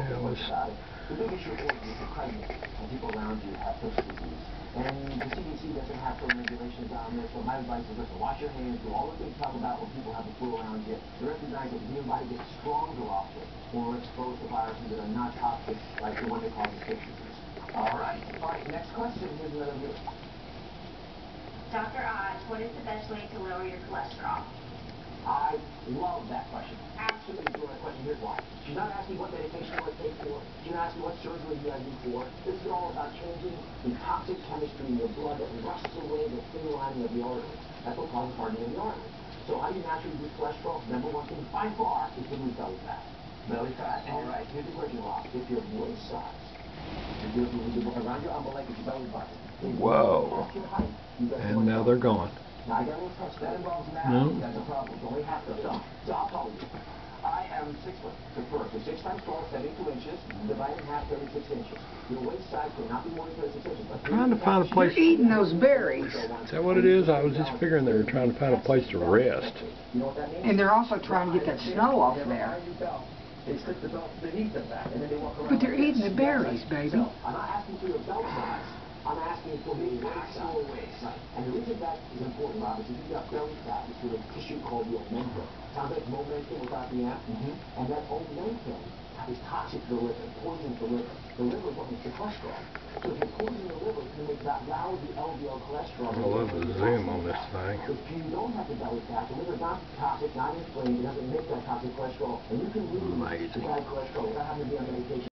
hell is... The big issue is if you're pregnant and people around you have foot disease. And the CDC doesn't have some regulations on this, so my advice is listen, wash your hands, do all the things talk about when people have the flu around you. To recognize that your body gets stronger off it when we're exposed to viruses that are not toxic, like the one that causes foot disease. All right, next question. Here's another view. Dr. Oz, what is the best way to lower your cholesterol? I love that question. Absolutely enjoy that question. Here's why. She's not asking what medication you want to take for. She's not asking what surgery you have to do for. This is all about changing the toxic chemistry in your blood that rushes away the thin lining of the arteries. That's what causes hardening of the arteries. So how do you naturally reduce cholesterol? Number one thing by far is to lose belly fat. Belly fat? All right. Here's the question, Rob. If your waist size, if you're around your umbilical, your belly button. Whoa. And now they're gone. Now, I got a little touch. That involves math. That's a problem. It's only half the stuff. So I'll tell you. I am 6 foot. The first. So 6 times 12, 72 inches. Divided in half, 36 inches. Your waist size cannot be more than 36 inches. But trying to find a place. You're eating those berries. Is that what it is? I was just figuring they were trying to find a place to rest. You know what that means? And they're also trying to get that snow off there. They stick the belt beneath the back, and then they walk around. But they're eating the berries, baby. I'm not asking for your belt size. I'm asking for the waist size. Right. And the reason that is important, Rob, is if you've got belly fat, it's with a tissue called the omentum. Sounds like momentum without the M. And that omentum is toxic to the liver, poisons the liver. The liver is what makes the cholesterol. So if you're poisoning the liver, it's going to make that lousy LDL cholesterol. Well, there's a zoom on this thing. If you don't have the belly fat, the liver is not toxic, not inflamed, it doesn't make that toxic cholesterol, and you can lose the bad cholesterol without having to be on medication.